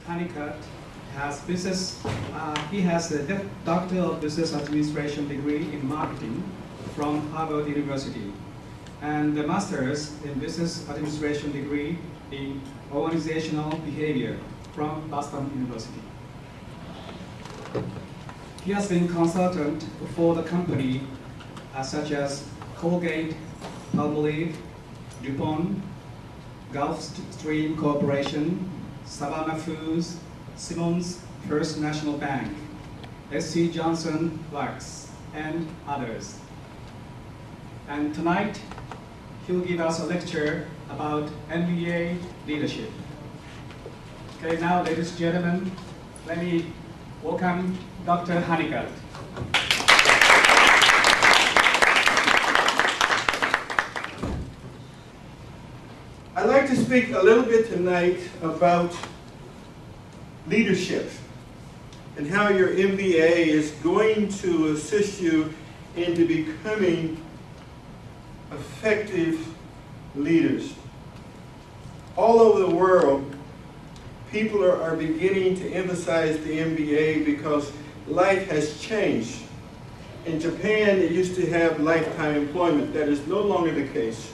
Honeycutt has he has a Doctor of Business Administration degree in marketing from Harvard University and the Master's in Business Administration degree in organizational behavior from Boston University. He has been consultant for the company such as Colgate-Palmolive, Dupont, Gulfstream Corporation, Savannah Foods, Simmons First National Bank, SC Johnson Wax, and others. And tonight, he'll give us a lecture about MBA leadership. Okay, now, ladies and gentlemen, let me welcome Dr. Honeycutt. I'd like to speak a little bit tonight about leadership and how your MBA is going to assist you into becoming effective leaders. All over the world, people are beginning to emphasize the MBA because life has changed. In Japan, it used to have lifetime employment. That is no longer the case.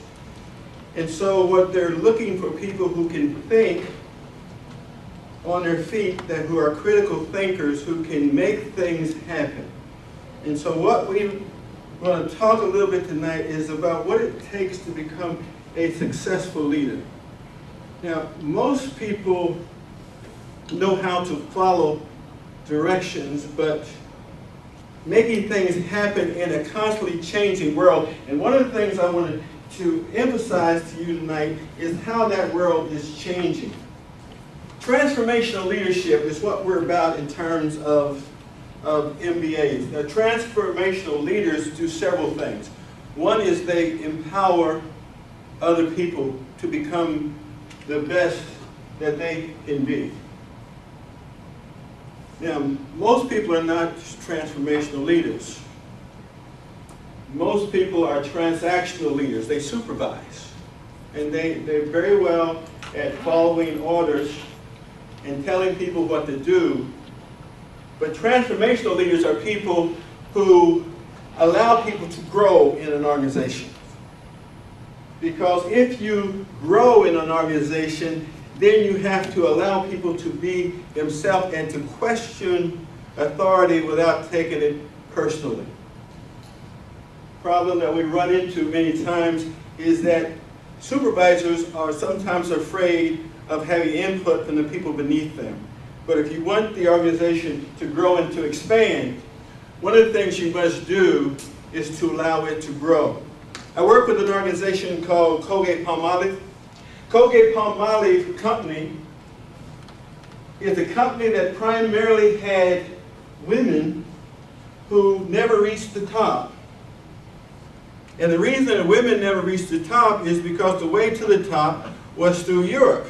And so what they're looking for people who can think on their feet, who are critical thinkers, who can make things happen. And so what we want to talk a little bit tonight is about what it takes to become a successful leader. Now, most people know how to follow directions, but making things happen in a constantly changing world. And one of the things I want to emphasize to you tonight is how that world is changing. Transformational leadership is what we're about in terms of MBAs. Now, transformational leaders do several things. One is they empower other people to become the best that they can be. Now, most people are not transformational leaders. Most people are transactional leaders. They supervise. And they're very well at following orders and telling people what to do. But transformational leaders are people who allow people to grow in an organization. Because if you grow in an organization, then you have to allow people to be themselves and to question authority without taking it personally. Problem that we run into many times is that supervisors are sometimes afraid of having input from the people beneath them. But if you want the organization to grow and to expand, one of the things you must do is to allow it to grow. I work with an organization called Colgate-Palmolive. Colgate-Palmolive company is a company that primarily had women who never reached the top. And the reason that women never reached the top is because the way to the top was through Europe.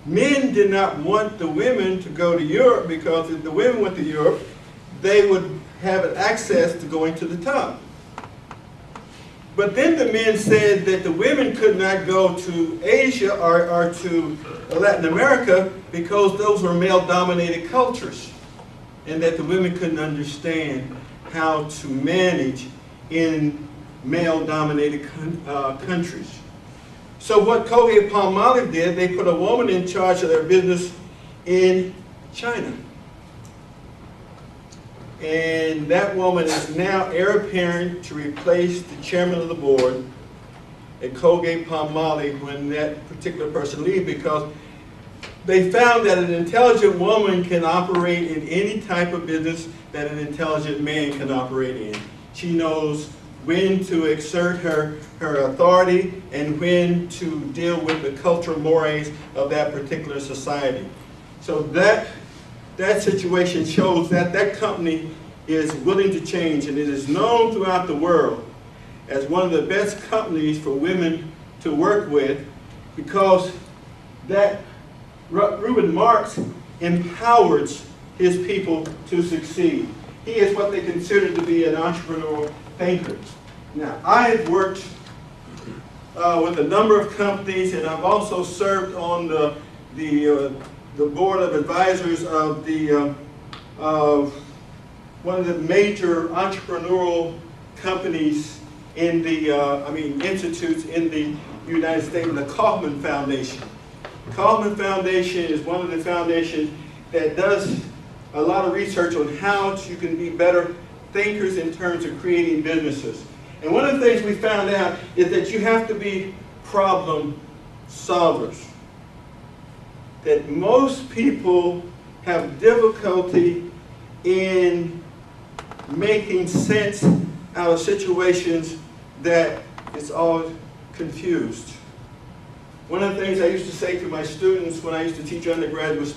Men did not want the women to go to Europe because if the women went to Europe, they would have access to going to the top. But then the men said that the women could not go to Asia or to Latin America because those were male-dominated cultures, and that the women couldn't understand how to manage in male-dominated countries. So what Colgate-Palmolive did, they put a woman in charge of their business in China. And that woman is now heir apparent to replace the chairman of the board at Colgate-Palmolive when that particular person leaves, because they found that an intelligent woman can operate in any type of business that an intelligent man can operate in. She knows when to exert her authority and when to deal with the cultural mores of that particular society. So that situation shows that that company is willing to change, and it is known throughout the world as one of the best companies for women to work with, because that Reuben Marx empowers his people to succeed. He is what they consider to be an entrepreneurial thinker. Now, I have worked with a number of companies, and I've also served on the the board of advisors of one of the major entrepreneurial companies in the, institutes in the United States, the Kauffman Foundation. Kauffman Foundation is one of the foundations that does a lot of research on how you can be better thinkers in terms of creating businesses. And one of the things we found out is that you have to be problem solvers. That most people have difficulty in making sense out of situations that it's all confused. One of the things I used to say to my students when I used to teach undergraduate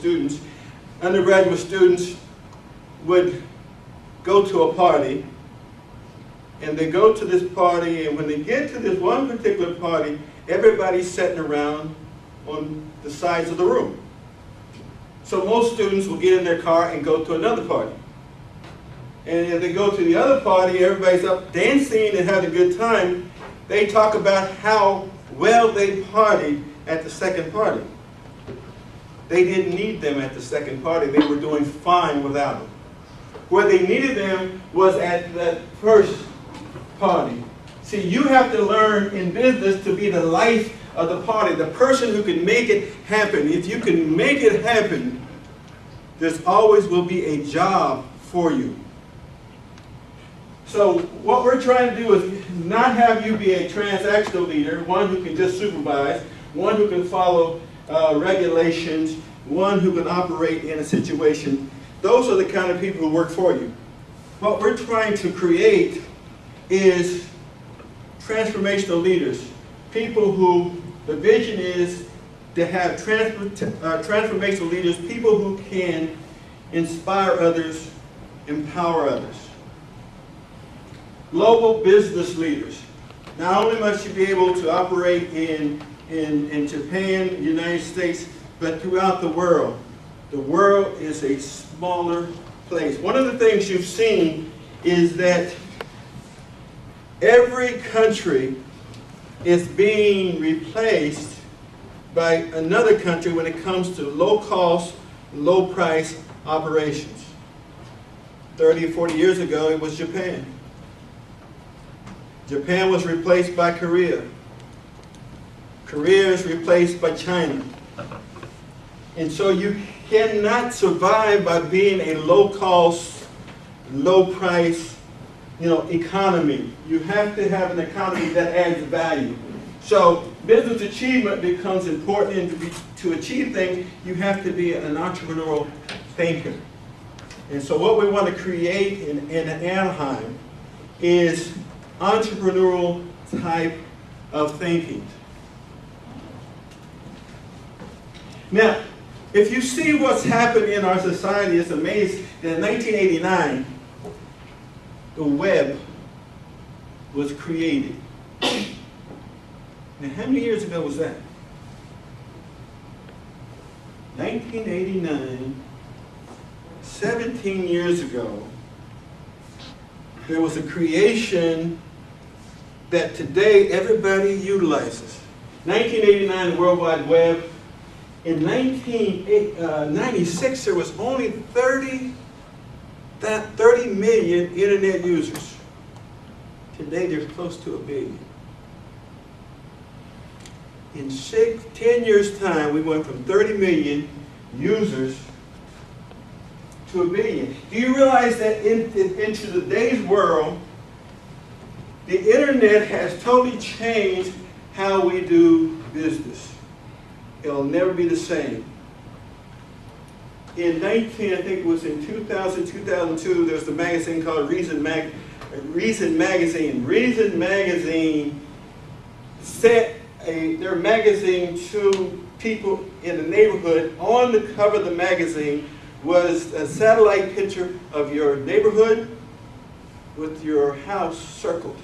students would go to a party, and they go to this party, and when they get to this one particular party, everybody's sitting around on the sides of the room. So most students will get in their car and go to another party. And if they go to the other party, everybody's up dancing and having a good time. They talk about how well they partied at the second party. They didn't need them at the second party. They were doing fine without them. Where they needed them was at that first party. See, you have to learn in business to be the life of the party, the person who can make it happen. If you can make it happen, there's always will be a job for you. So what we're trying to do is not have you be a transactional leader, one who can just supervise, one who can follow regulations, one who can operate in a situation. Those are the kind of people who work for you. What we're trying to create is transformational leaders, people who the vision is to have transformational leaders, people who can inspire others, empower others. Global business leaders. Not only must you be able to operate in Japan, the United States, but throughout the world. The world is a smaller place. One of the things you've seen is that every country is being replaced by another country when it comes to low-cost, low-price operations. 30 or 40 years ago, it was Japan. Japan was replaced by Korea. Korea is replaced by China. And so you cannot survive by being a low-cost, low-price, economy. You have to have an economy that adds value. So business achievement becomes important, and to achieve things, you have to be an entrepreneurial thinker. And so what we want to create in Anaheim is entrepreneurial type of thinking. Now, if you see what's happened in our society, it's amazing that in 1989, the web was created. Now, how many years ago was that? 1989, 17 years ago, there was a creation that today everybody utilizes. 1989, the World Wide Web. In 1996, there was only 30 million internet users. Today, there's close to 1 billion. In 10 years' time, we went from 30 million users to 1 billion. Do you realize that into today's world, the internet has totally changed how we do business? It'll never be the same. In I think it was in 2000, 2002, there was a magazine called Reason Magazine. Reason Magazine sent their magazine to people in the neighborhood. On the cover of the magazine was a satellite picture of your neighborhood with your house circled.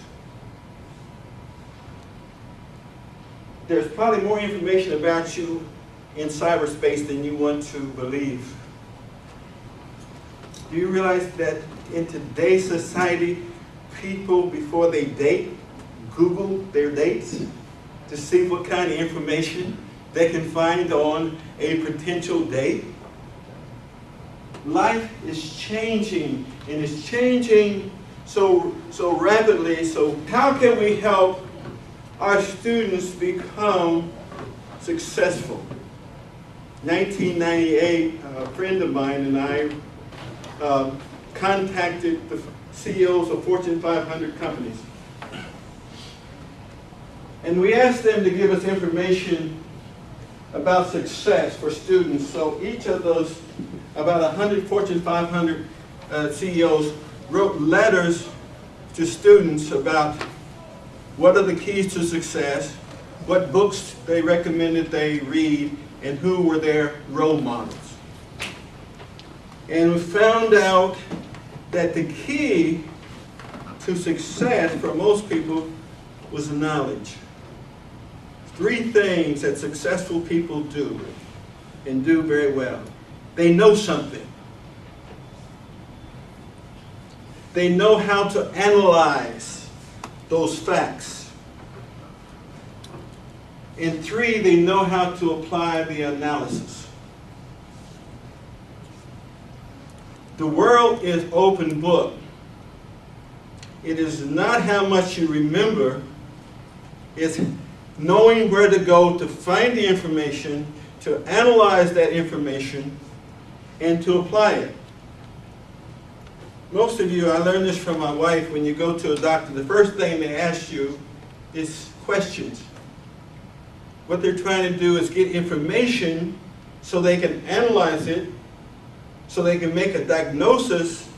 There's probably more information about you in cyberspace than you want to believe. Do you realize that in today's society, people, before they date, Google their dates to see what kind of information they can find on a potential date. Life is changing, and it's changing so rapidly. So how can we help our students become successful? 1998, a friend of mine and I contacted the CEOs of Fortune 500 companies. And we asked them to give us information about success for students. So each of those, about 100 Fortune 500 CEOs, wrote letters to students about what are the keys to success, what books they recommended they read, and who were their role models. And we found out that the key to success for most people was knowledge. 3 things that successful people do, and do very well. They know something. They know how to analyze those facts. And 3, they know how to apply the analysis. The world is open book. It is not how much you remember, it's knowing where to go to find the information, to analyze that information, and to apply it. Most of you, I learned this from my wife, when you go to a doctor, the first thing they ask you is questions. What they're trying to do is get information so they can analyze it, so they can make a diagnosis,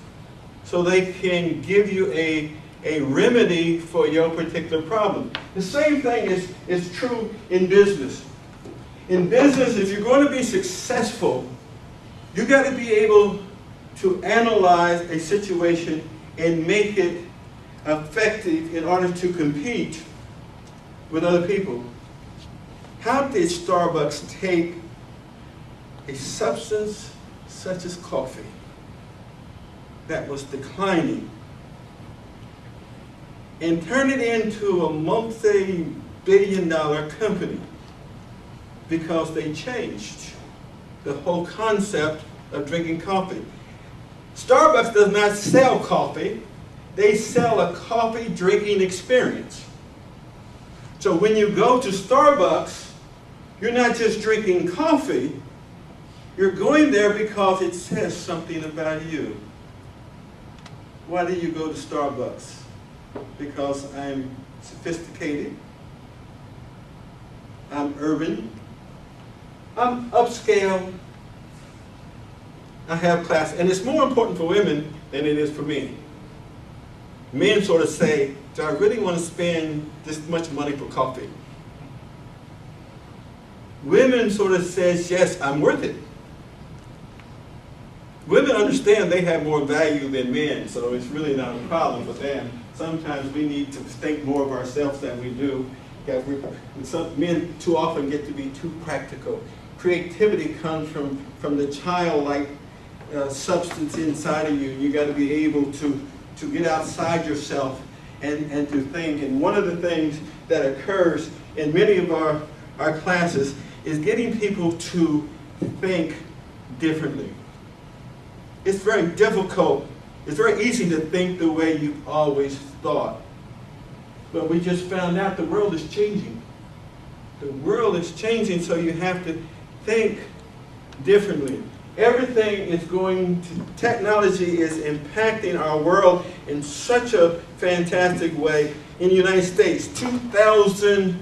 so they can give you a remedy for your particular problem. The same thing is true in business. In business, if you're going to be successful, you got to be able to analyze a situation and make it effective in order to compete with other people. How did Starbucks take a substance such as coffee that was declining and turn it into a multi-billion-dollar company? Because they changed the whole concept of drinking coffee. Starbucks does not sell coffee. They sell a coffee drinking experience. So when you go to Starbucks, you're not just drinking coffee. You're going there because it says something about you. Why do you go to Starbucks? Because I'm sophisticated, I'm urban, I'm upscale, I have class. And it's more important for women than it is for men. Men sort of say, do I really want to spend this much money for coffee? Women sort of says, yes, I'm worth it. Women understand they have more value than men, so it's really not a problem for them. Sometimes we need to think more of ourselves than we do. Some men too often get to be too practical. Creativity comes from the childlike substance inside of you. You got to be able to get outside yourself and to think. And one of the things that occurs in many of our classes is getting people to think differently. It's very difficult. It's very easy to think the way you've always thought. But we just found out the world is changing. The world is changing, so you have to think differently. Everything is technology is impacting our world in such a fantastic way. In the United States, 2,000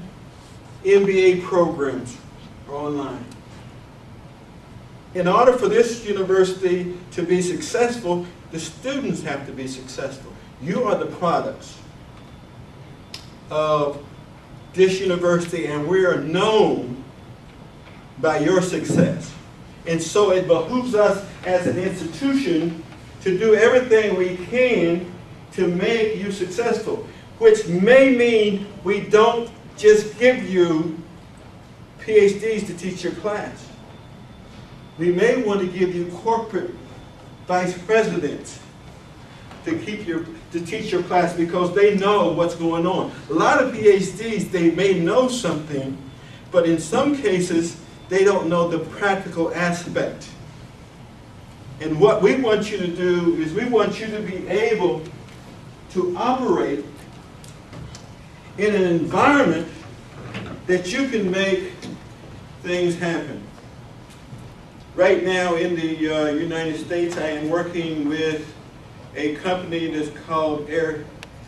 MBA programs are online. In order for this university to be successful, the students have to be successful. You are the products of this university, and we are known by your success. And so it behooves us as an institution to do everything we can to make you successful, which may mean we don't just give you PhDs to teach your class. We may want to give you corporate vice presidents to teach your class because they know what's going on. A lot of PhDs, they may know something, but in some cases, they don't know the practical aspect. And what we want you to do is we want you to be able to operate in an environment that you can make things happen. Right now in the United States, I am working with a company that's called Air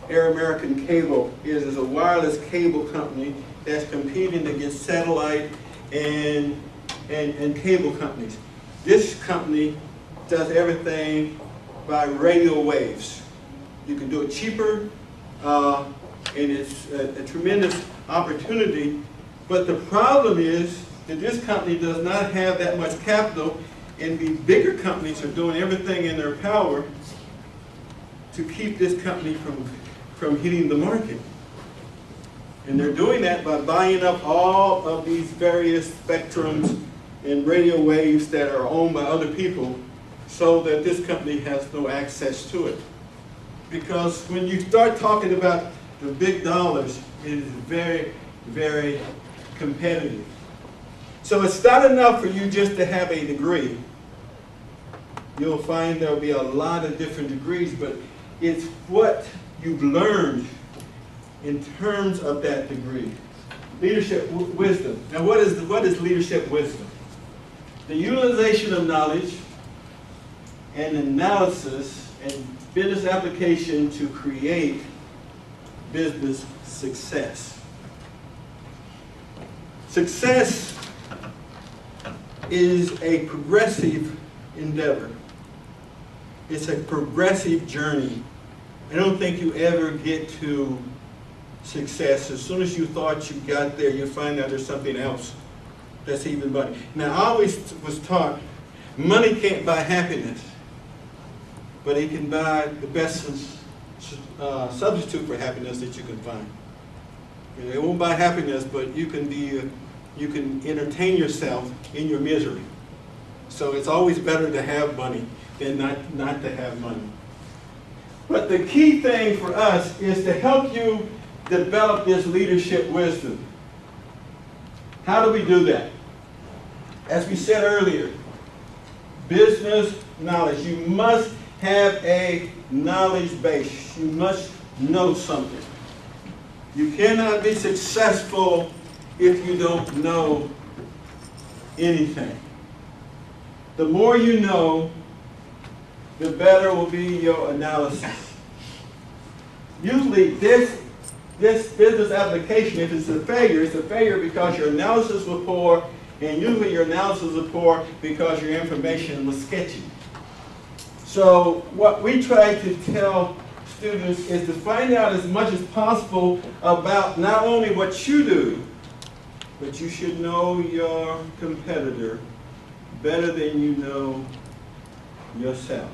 American Cable. It is a wireless cable company that's competing against satellite and cable companies. This company does everything by radio waves. You can do it cheaper, and it's a tremendous opportunity. But the problem is that this company does not have that much capital, and the bigger companies are doing everything in their power to keep this company from hitting the market. And they're doing that by buying up all of these various spectrums and radio waves that are owned by other people so that this company has no access to it. Because when you start talking about the big dollars, it is very, very competitive. So it's not enough for you just to have a degree. You'll find there'll be a lot of different degrees, but it's what you've learned in terms of that degree. Leadership wisdom. Now what is leadership wisdom? The utilization of knowledge and analysis and business application to create business success. Success is a progressive endeavor. It's a progressive journey. I don't think you ever get to success. As soon as you thought you got there, you find out there's something else that's even better. Now, I always was taught money can't buy happiness, but it can buy the best substitute for happiness that you can find. You know, it won't buy happiness, but you can entertain yourself in your misery. So it's always better to have money than not to have money. But the key thing for us is to help you develop this leadership wisdom. How do we do that? As we said earlier, business knowledge. You must have a knowledge base. You must know something. You cannot be successful if you don't know anything. The more you know, the better will be your analysis. Usually this business application, if it's a failure because your analysis was poor, and usually your analysis was poor because your information was sketchy. So what we try to tell students is to find out as much as possible about not only what you do, but you should know your competitor better than you know yourself.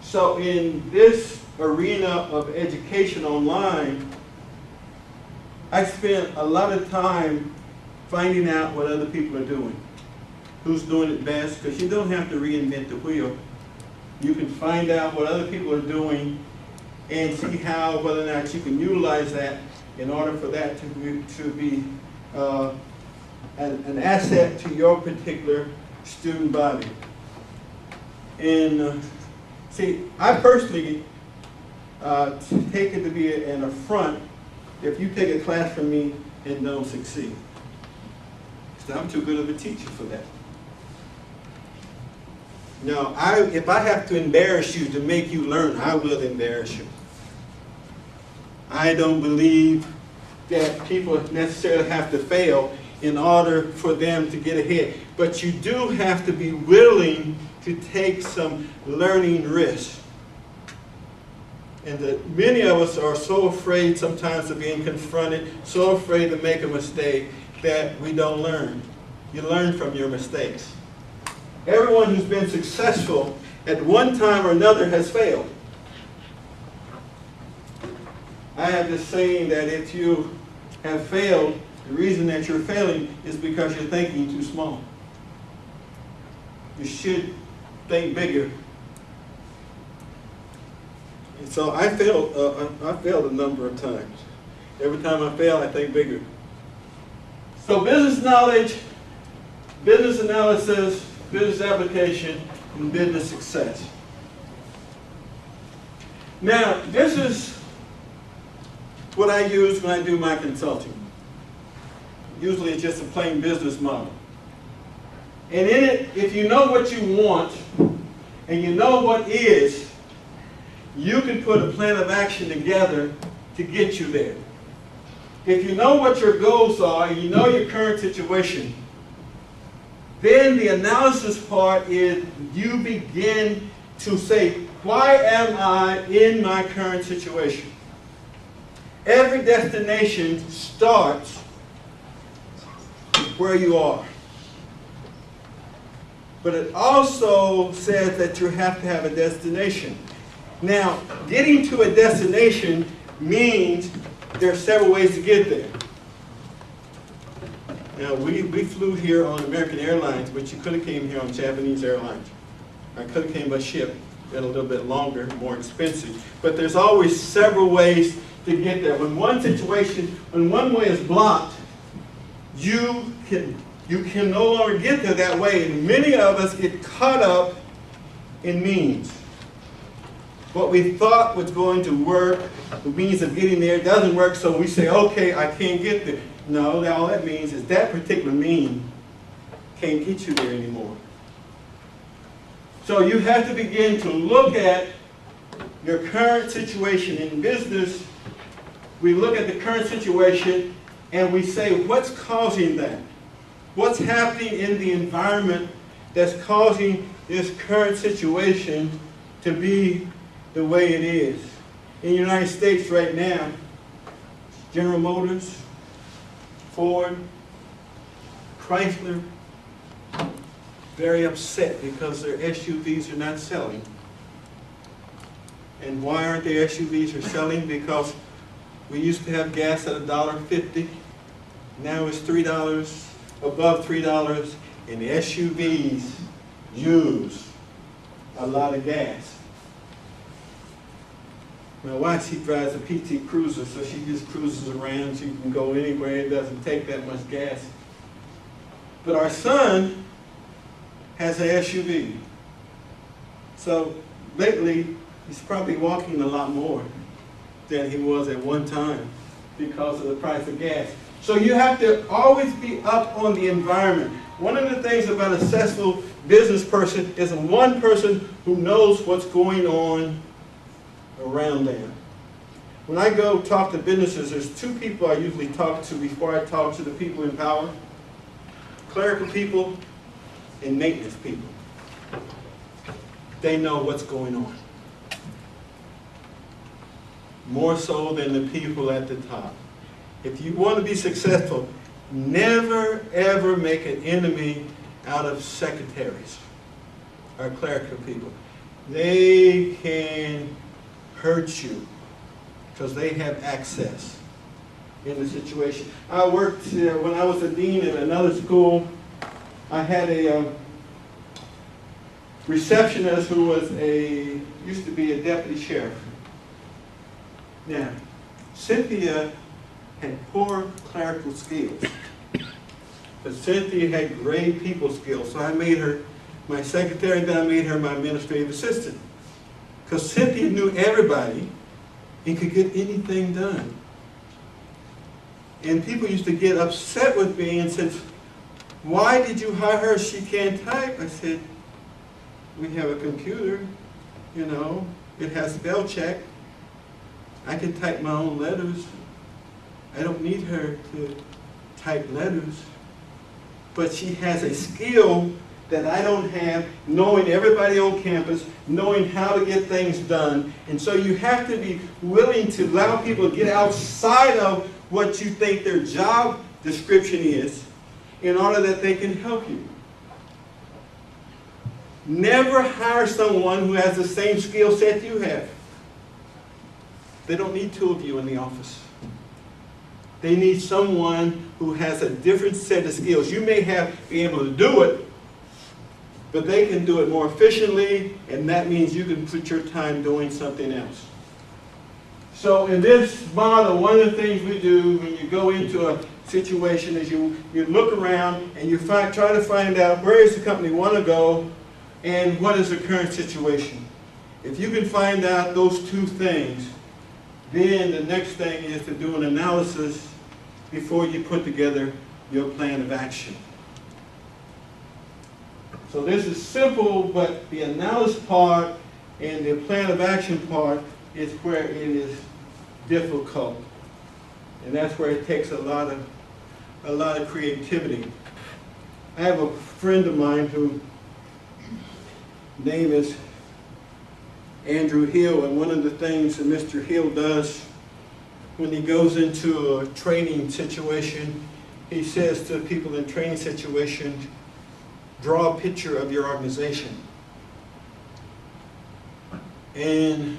So in this arena of education online, I spent a lot of time finding out what other people are doing. Who's doing it best, because you don't have to reinvent the wheel. You can find out what other people are doing and see how, whether or not you can utilize that in order for that to be an asset to your particular student body. And see, I personally take it to be an affront if you take a class from me and don't succeed. So I'm too good of a teacher for that. Now, if I have to embarrass you to make you learn, I will embarrass you. I don't believe that people necessarily have to fail in order for them to get ahead. But you do have to be willing to take some learning risks. And that many of us are so afraid sometimes of being confronted, so afraid to make a mistake that we don't learn. You learn from your mistakes. Everyone who's been successful at one time or another has failed. I have this saying that if you have failed, the reason that you're failing is because you're thinking too small. You should think bigger. And so I failed a number of times. Every time I fail, I think bigger. So business knowledge, business analysis, business application, and business success. Now, this is what I use when I do my consulting. Usually it's just a plain business model. And in it, if you know what you want, and you know what is, you can put a plan of action together to get you there. If you know what your goals are, and you know your current situation, then the analysis part is you begin to say, why am I in my current situation? Every destination starts where you are. But it also says that you have to have a destination. Now, getting to a destination means there are several ways to get there. Now, we flew here on American Airlines, but you could have came here on Japanese Airlines. I could have came by ship, been a little bit longer, more expensive. But there's always several ways to get there. When one way is blocked, you can no longer get there that way. And many of us get caught up in means. What we thought was going to work, the means of getting there, doesn't work, so we say, okay, I can't get there. No, all that means is that particular mean can't get you there anymore. So you have to begin to look at your current situation in business. We look at the current situation and we say, what's causing that? What's happening in the environment that's causing this current situation to be the way it is? In the United States right now, General Motors, Ford, Chrysler, very upset because their SUVs are not selling. And why aren't their SUVs are selling? Because we used to have gas at $1.50. Now it's $3, above $3, and the SUVs use a lot of gas. My wife, she drives a PT Cruiser, so she just cruises around. She can go anywhere. It doesn't take that much gas. But our son has an SUV. So lately, he's probably walking a lot more than he was at one time because of the price of gas. So you have to always be up on the environment. One of the things about a successful business person is one person who knows what's going on around them. When I go talk to businesses, there's two people I usually talk to before I talk to the people in power: clerical people and maintenance people. They know what's going on. More so than the people at the top. If you want to be successful, never ever make an enemy out of secretaries or clerical people. They can hurt you because they have access in the situation. I worked, when I was a dean at another school, I had a receptionist who was used to be a deputy sheriff. Now, Cynthia had poor clerical skills, but Cynthia had great people skills. So I made her my secretary, and then I made her my administrative assistant. Because Cynthia knew everybody and could get anything done. And people used to get upset with me and said, why did you hire her? She can't type. I said, we have a computer, you know, it has spell check. I can type my own letters. I don't need her to type letters. But she has a skill that I don't have, knowing everybody on campus, knowing how to get things done. And so you have to be willing to allow people to get outside of what you think their job description is in order that they can help you. Never hire someone who has the same skill set you have. They don't need two of you in the office. They need someone who has a different set of skills. You may be able to do it, but they can do it more efficiently, and that means you can put your time doing something else. So in this model, one of the things we do when you go into a situation is you look around and you try to find out where is the company want to go and what is the current situation. If you can find out those two things, then the next thing is to do an analysis before you put together your plan of action. So this is simple, but the analysis part and the plan of action part is where it is difficult. And that's where it takes a lot of creativity. I have a friend of mine whose name is Andrew Hill, and one of the things that Mr. Hill does when he goes into a training situation, he says to people in training situations, draw a picture of your organization. And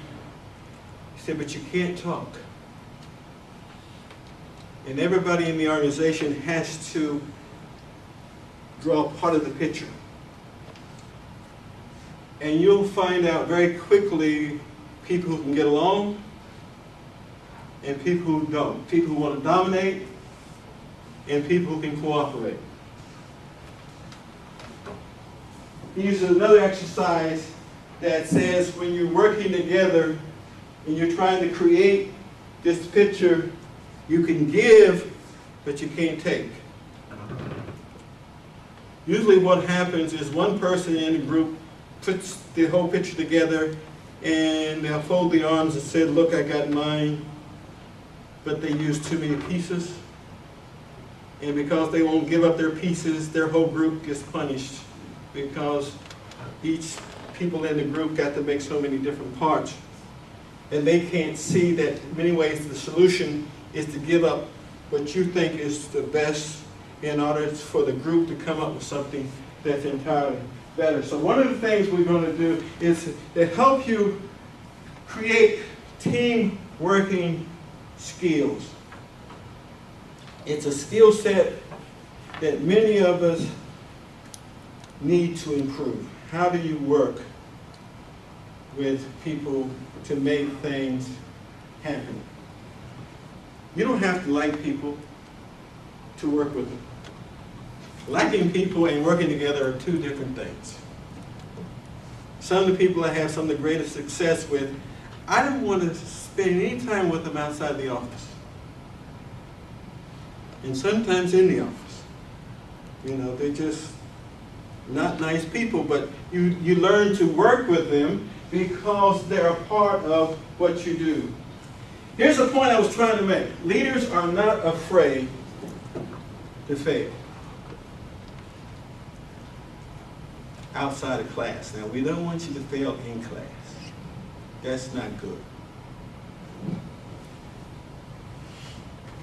he said, but you can't talk. And everybody in the organization has to draw part of the picture. And you'll find out very quickly people who can get along and people who don't. People who want to dominate and people who can cooperate. He uses another exercise that says when you're working together and you're trying to create this picture, you can give, but you can't take. Usually what happens is one person in the group puts the whole picture together and they'll fold the arms and say, look, I got mine, but they use too many pieces. And because they won't give up their pieces, their whole group gets punished because each people in the group got to make so many different parts. And they can't see that in many ways the solution is to give up what you think is the best in order for the group to come up with something that's entirely better. So one of the things we're going to do is to help you create team working skills. It's a skill set that many of us need to improve. How do you work with people to make things happen? You don't have to like people to work with them. Liking people and working together are two different things. Some of the people I have some of the greatest success with, I don't want to spend any time with them outside the office. And sometimes in the office. You know, they're just not nice people, but you learn to work with them because they're a part of what you do. Here's the point I was trying to make. Leaders are not afraid to fail. Outside of class. Now, we don't want you to fail in class. That's not good.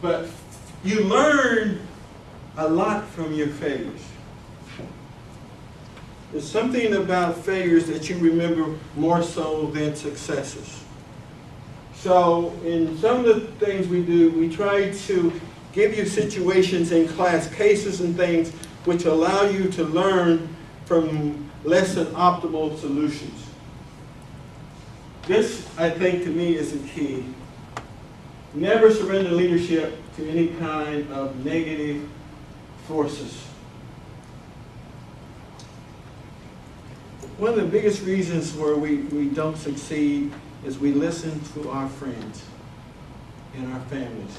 But you learn a lot from your failures. There's something about failures that you remember more so than successes. So in some of the things we do, we try to give you situations in class, cases and things which allow you to learn from less than optimal solutions. This, I think, to me is the key. Never surrender leadership to any kind of negative forces. One of the biggest reasons where we don't succeed is we listen to our friends and our families.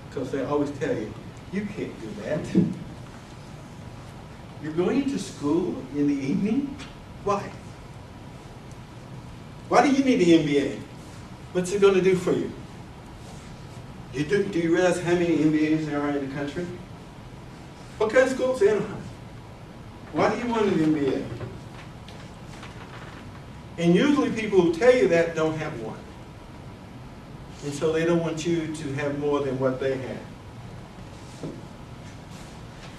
Because they always tell you, you can't do that. You're going to school in the evening? Why? Why do you need the MBA? What's it going to do for you? Do you realize how many MBAs there are in the country? What kind of school is Anaheim? Why do you want an MBA? And usually people who tell you that don't have one. And so they don't want you to have more than what they have.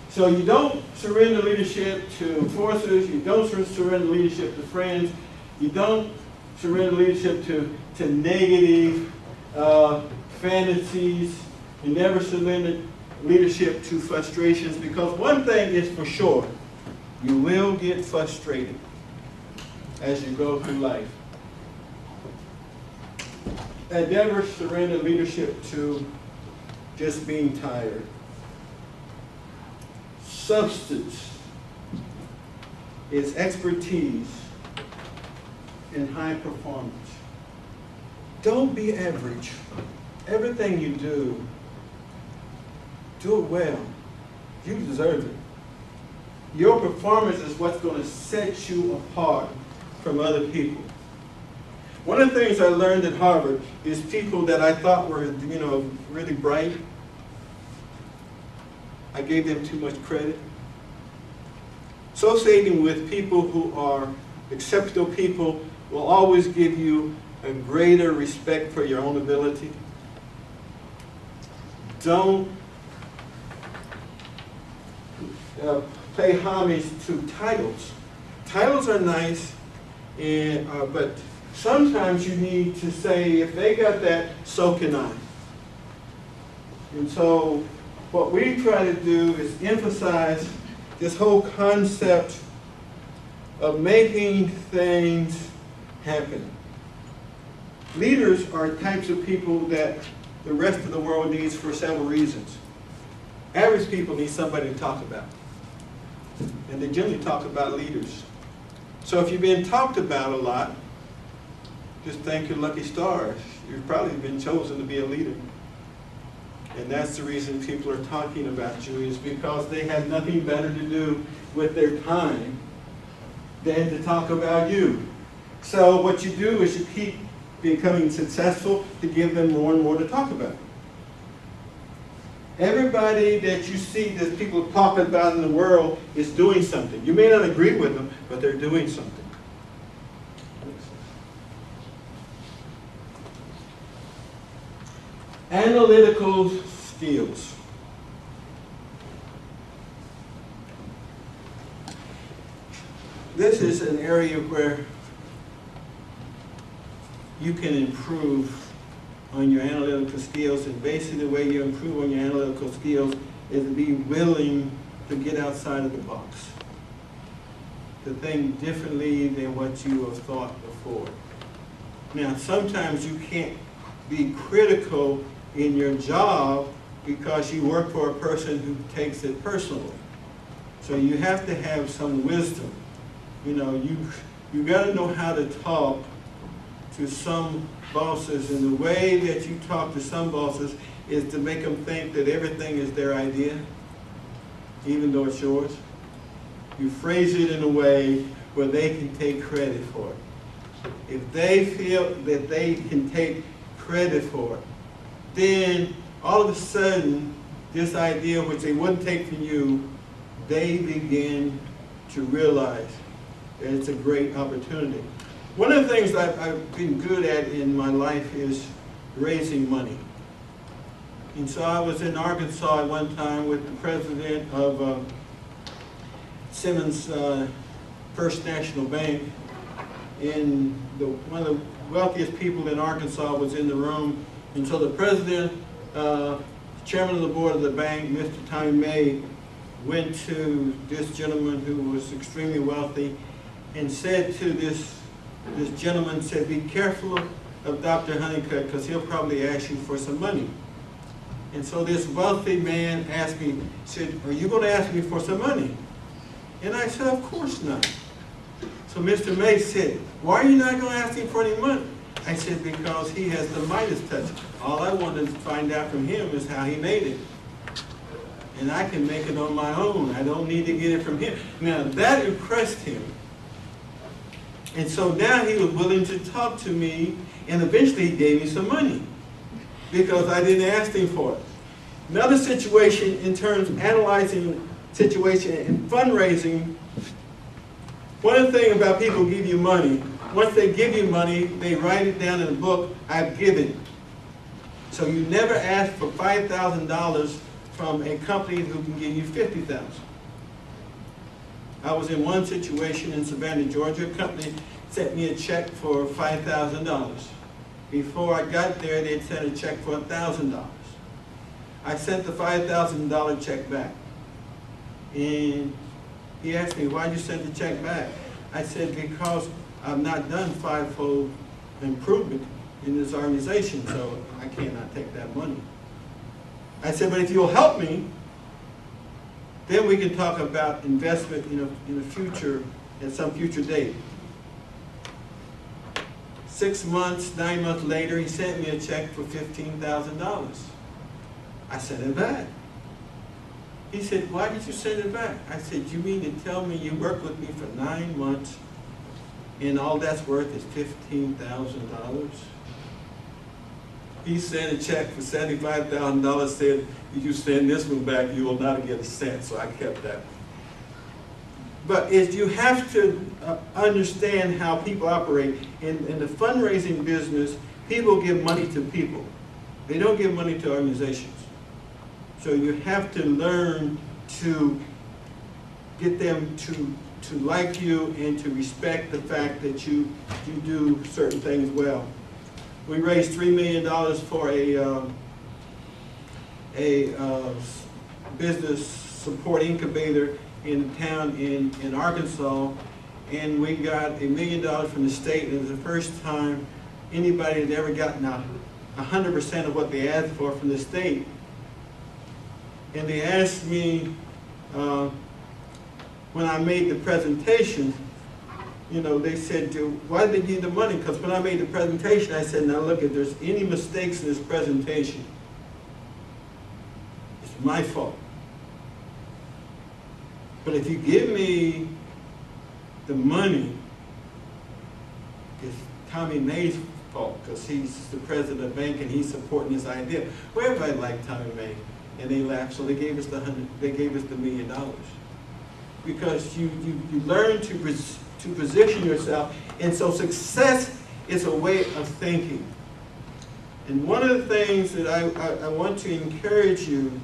So you don't surrender leadership to forces, you don't surrender leadership to friends, you don't surrender leadership to negative fantasies, you never surrender leadership to frustrations, because one thing is for sure, you will get frustrated as you go through life. never surrender leadership to just being tired. Substance is expertise in high performance. Don't be average. Everything you do it well. You deserve it. Your performance is what's going to set you apart from other people. One of the things I learned at Harvard is people that I thought were, really bright, I gave them too much credit. Associating with people who are exceptional people will always give you a greater respect for your own ability. Don't pay homage to titles. Titles are nice, but sometimes you need to say, if they got that, so can I. And so what we try to do is emphasize this whole concept of making things happen. Leaders are types of people that the rest of the world needs for several reasons. Average people need somebody to talk about. And they generally talk about leaders. So if you've been talked about a lot, just thank your lucky stars. You've probably been chosen to be a leader. And that's the reason people are talking about you, is because they have nothing better to do with their time than to talk about you. So what you do is you keep becoming successful to give them more and more to talk about. Everybody that you see that people talk about in the world is doing something. You may not agree with them, but they're doing something. Analytical skills. This is an area where you can improve on your analytical skills, and basically the way you improve on your analytical skills is to be willing to get outside of the box, to think differently than what you have thought before. Now, sometimes you can't be critical in your job because you work for a person who takes it personally. So you have to have some wisdom. You got to know how to talk to some bosses, and the way that you talk to some bosses is to make them think that everything is their idea, even though it's yours. You phrase it in a way where they can take credit for it. If they feel that they can take credit for it, then all of a sudden, this idea which they wouldn't take from you, they begin to realize that it's a great opportunity. One of the things I've been good at in my life is raising money. And so I was in Arkansas at one time with the president of Simmons First National Bank, and one of the wealthiest people in Arkansas was in the room. And so the president, chairman of the board of the bank, Mr. Tommy May, went to this gentleman who was extremely wealthy and said to this gentleman, said, be careful of Dr. Honeycutt, because he'll probably ask you for some money. And so this wealthy man asked me, said, are you going to ask me for some money? And I said, of course not. So Mr. May said, why are you not going to ask him for any money? I said, because he has the Midas touch. All I wanted to find out from him is how he made it. And I can make it on my own. I don't need to get it from him. Now, that impressed him. And so now he was willing to talk to me, and eventually he gave me some money because I didn't ask him for it. Another situation in terms of analyzing situation and fundraising, one of the things about people who give you money, once they give you money, they write it down in a book, I've given. So you never ask for $5,000 from a company who can give you $50,000. I was in one situation in Savannah, Georgia. A company sent me a check for $5,000. Before I got there, they'd sent a check for $1,000. I sent the $5,000 check back. And he asked me, why'd you send the check back? I said, because I've not done fivefold improvement in this organization, so I cannot take that money. I said, but if you'll help me, then we can talk about investment in the future, at some future date. 6 months, 9 months later, he sent me a check for $15,000. I sent it back. He said, why did you send it back? I said, you mean to tell me you worked with me for 9 months and all that's worth is $15,000? He sent a check for $75,000, said, if you send this one back, you will not get a cent, so I kept that. But you have to understand how people operate. In the fundraising business, people give money to people. They don't give money to organizations. So you have to learn to get them to like you and to respect the fact that you do certain things well. We raised $3 million for a business support incubator in a town in Arkansas, and we got $1 million from the state. It was the first time anybody had ever gotten 100% of what they asked for from the state. And they asked me, when I made the presentation, they said, why did they give you the money? Because when I made the presentation, I said, now look, if there's any mistakes in this presentation, it's my fault. But if you give me the money, it's Tommy May's fault, because he's the president of the bank and he's supporting this idea. Well, everybody liked Tommy May, and they laughed, so they gave us the $1 million. Because you learn to position yourself, and so success is a way of thinking. And one of the things that I want to encourage you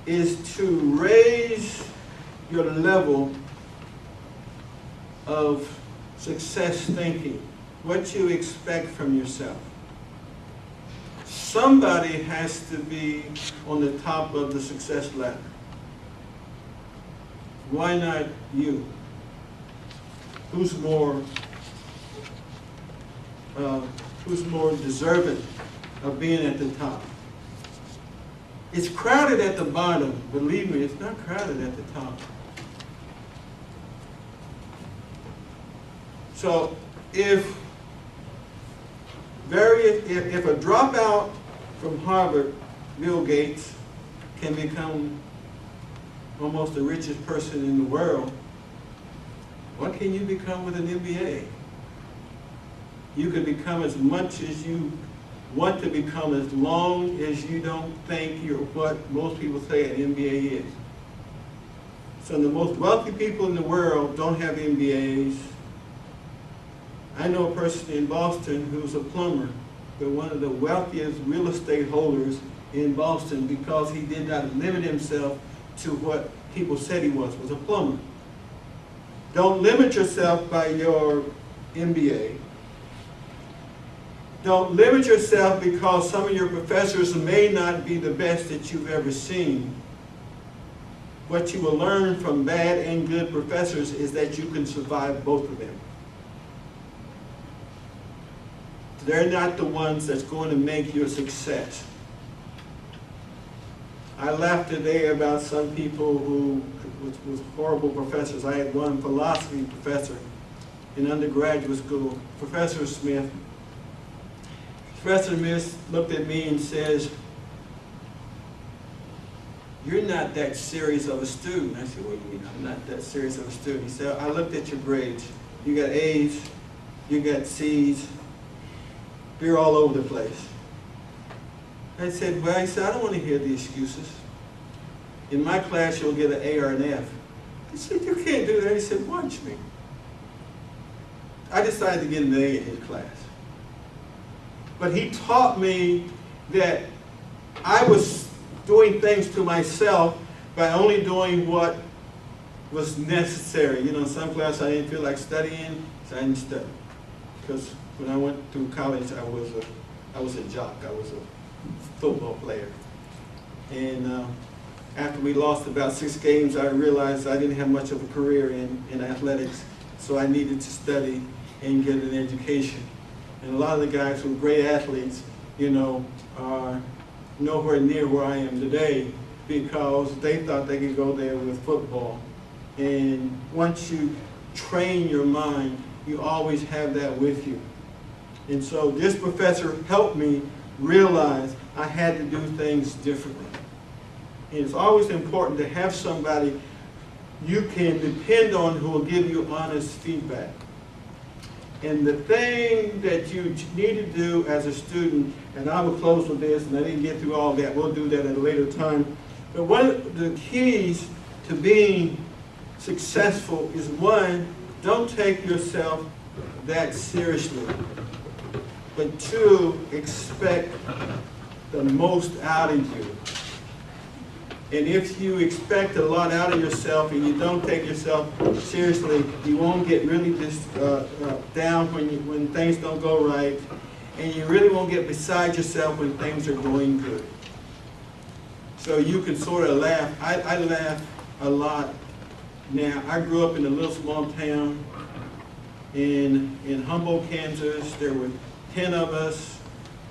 is to raise your level of success thinking, what you expect from yourself. Somebody has to be on the top of the success ladder. Why not you? Who's more deserving of being at the top? It's crowded at the bottom. Believe me, it's not crowded at the top. So if a dropout from Harvard, Bill Gates, can become almost the richest person in the world, what can you become with an MBA? You can become as much as you want to become, as long as you don't think you're what most people say an MBA is. So the most wealthy people in the world don't have MBAs. I know a person in Boston who's a plumber, but one of the wealthiest real estate holders in Boston, because he did not limit himself to what people said he was a plumber. Don't limit yourself by your MBA. Don't limit yourself because some of your professors may not be the best that you've ever seen. What you will learn from bad and good professors is that you can survive both of them. They're not the ones that's going to make you a success. I laughed today about some people who was horrible professors. I had one philosophy professor in undergraduate school, Professor Smith. Professor Smith looked at me and says, "You're not that serious of a student." I said, "What do you mean I'm not that serious of a student?" He said, "I looked at your grades. You got A's, you got C's, you're all over the place." I said, "Well," I said, "I don't want to hear the excuses. In my class, you'll get an A or an F." He said, "You can't do that." He said, "Watch me." I decided to get an A in his class. But he taught me that I was doing things to myself by only doing what was necessary. You know, in some class I didn't feel like studying, so I didn't study. Because when I went through college, I was a jock. I was a football player. And after we lost about 6 games, I realized I didn't have much of a career in athletics, so I needed to study and get an education. And a lot of the guys who are great athletes, you know, are nowhere near where I am today because they thought they could go there with football. And once you train your mind, you always have that with you. And so this professor helped me realize I had to do things differently. And it's always important to have somebody you can depend on who will give you honest feedback. And the thing that you need to do as a student, and I will close with this, and I didn't get through all that, we'll do that at a later time. But one of the keys to being successful is, one, don't take yourself that seriously. But two, expect the most out of you. And if you expect a lot out of yourself and you don't take yourself seriously, you won't get really down when things don't go right, and you really won't get beside yourself when things are going good. So you can sort of laugh. I laugh a lot now. I grew up in a little small town in Humboldt, Kansas. There were 10 of us.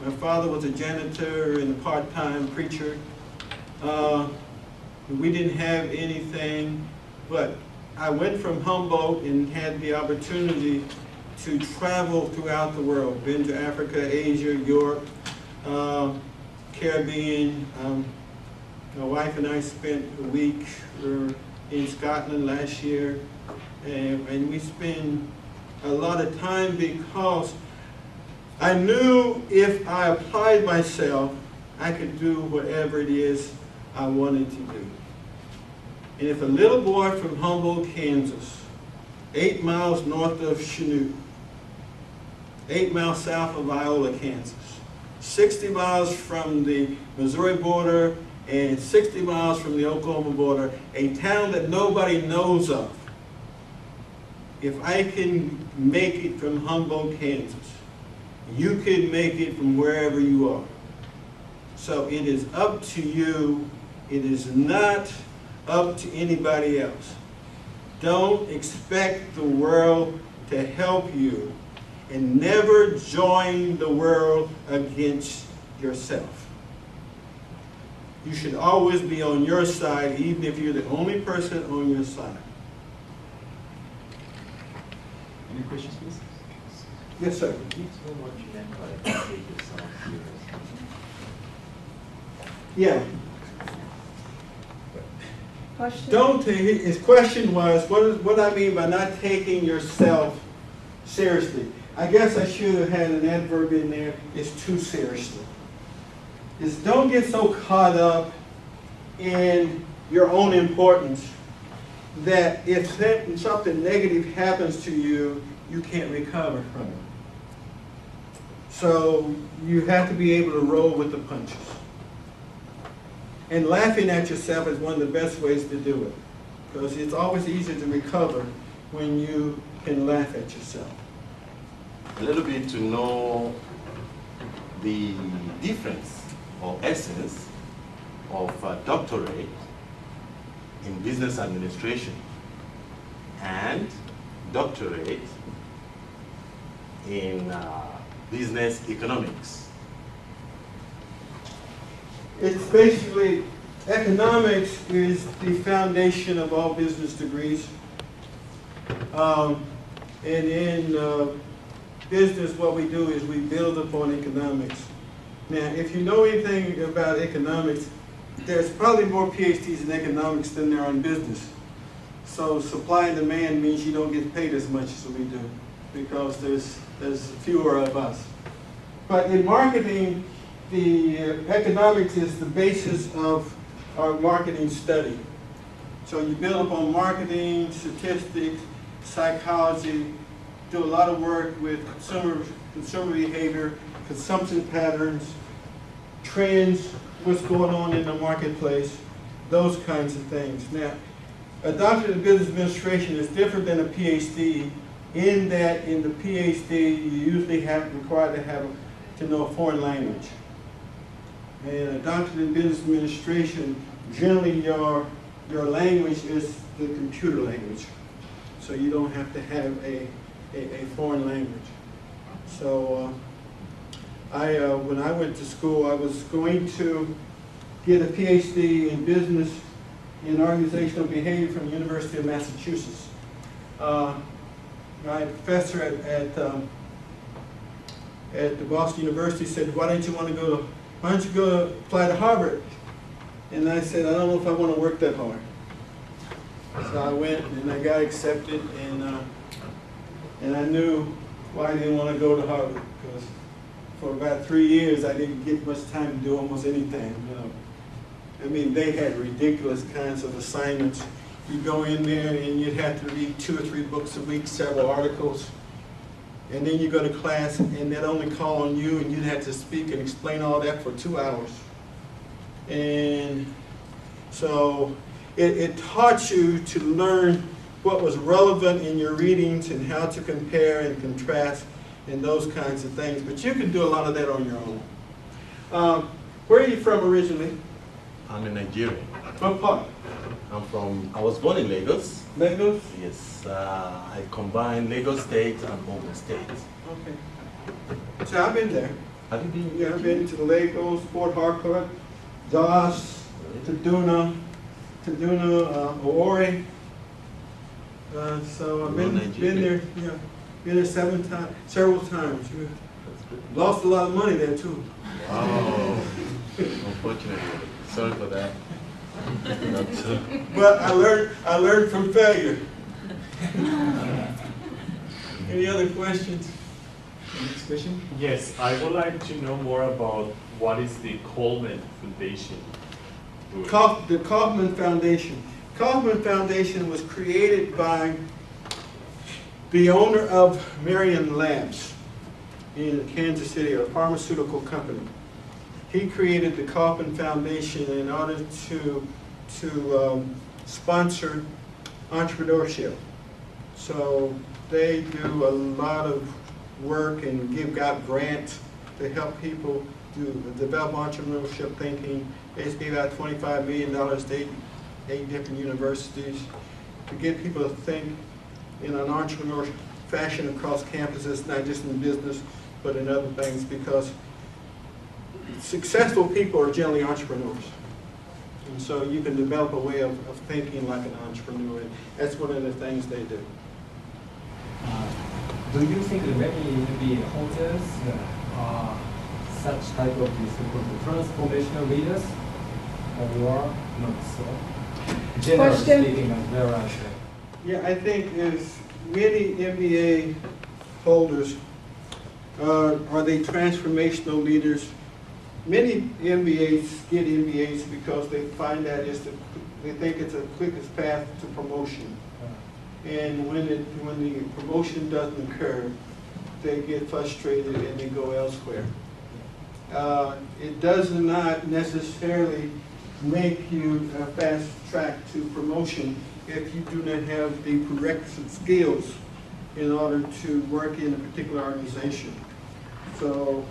My father was a janitor and a part-time preacher. We didn't have anything, but I went from Humboldt and had the opportunity to travel throughout the world. Been to Africa, Asia, Europe, Caribbean. My wife and I spent a week in Scotland last year, and we spent a lot of time because I knew if I applied myself, I could do whatever it is I wanted to do. And if a little boy from Humboldt, Kansas, 8 miles north of Chanute, 8 miles south of Iola, Kansas, 60 miles from the Missouri border and 60 miles from the Oklahoma border, a town that nobody knows of, if I can make it from Humboldt, Kansas, you can make it from wherever you are. So it is up to you. It is not up to anybody else. Don't expect the world to help you, and never join the world against yourself. You should always be on your side, even if you're the only person on your side. Any questions, please? Yes, sir. What you meant by take yourself seriously. Yeah. Question? Don't take it. His question was, what do I mean by not taking yourself seriously? I guess I should have had an adverb in there. It's too seriously. Is don't get so caught up in your own importance that if something negative happens to you, you can't recover from it. So you have to be able to roll with the punches. And laughing at yourself is one of the best ways to do it, because it's always easier to recover when you can laugh at yourself. A little bit to know the difference or essence of a doctorate in business administration and doctorate in business economics. It's basically, economics is the foundation of all business degrees. And in business, what we do is we build upon economics. Now, if you know anything about economics, there's probably more PhDs in economics than there are in business. So supply and demand means you don't get paid as much as we do, because there's fewer of us. But in marketing, the economics is the basis of our marketing study. So you build upon marketing, statistics, psychology, do a lot of work with consumer behavior, consumption patterns, trends, what's going on in the marketplace, those kinds of things. Now, a doctorate in business administration is different than a PhD in that in the PhD you usually required to know a foreign language. And a doctorate in business administration, generally your language is the computer language. So you don't have to have a foreign language. So when I went to school, I was going to get a PhD in business in organizational behavior from the University of Massachusetts. My professor at the Boston University said, why don't you go apply to Harvard? And I said, I don't know if I want to work that hard. So I went and I got accepted, and I knew why I didn't want to go to Harvard, because for about 3 years I didn't get much time to do almost anything. I mean, they had ridiculous kinds of assignments. You go in there and you'd have to read 2 or 3 books a week, several articles, and then you go to class and they'd only call on you and you'd have to speak and explain all that for 2 hours. And so it taught you to learn what was relevant in your readings and how to compare and contrast and those kinds of things. But you can do a lot of that on your own. Where are you from originally? I'm in Nigeria. What part? I was born in Lagos. Lagos? Yes, I combine Lagos State and Ogun State. Okay. So I've been there. Have you been? Yeah, I've been to Lagos, Port Harcourt, Jos, Kaduna, Ori. So I've been there. Yeah, been there several times. Lost a lot of money there too. Wow. Unfortunately, sorry for that. But I learned from failure. Any other questions? Next question. Yes, I would like to know more about what is the Kauffman Foundation doing? The Kauffman Foundation. Kauffman Foundation was created by the owner of Marion Labs in Kansas City, a pharmaceutical company. He created the Kauffman Foundation in order to sponsor entrepreneurship. So they do a lot of work and give out grants to help people develop entrepreneurship thinking. They just gave out $25 million to 8 different universities to get people to think in an entrepreneurial fashion across campuses, not just in business, but in other things, because successful people are generally entrepreneurs. And so you can develop a way of thinking like an entrepreneur. And that's one of the things they do. Do you think that many MBA holders are such type of so-called transformational leaders, or not so? Generally speaking, as well as yeah, I think there's many MBA holders. Are they transformational leaders? Many MBAs get MBAs because they find that they think it's the quickest path to promotion. And when the promotion doesn't occur, they get frustrated and they go elsewhere. It does not necessarily make you a fast track to promotion if you do not have the prerequisite skills in order to work in a particular organization. So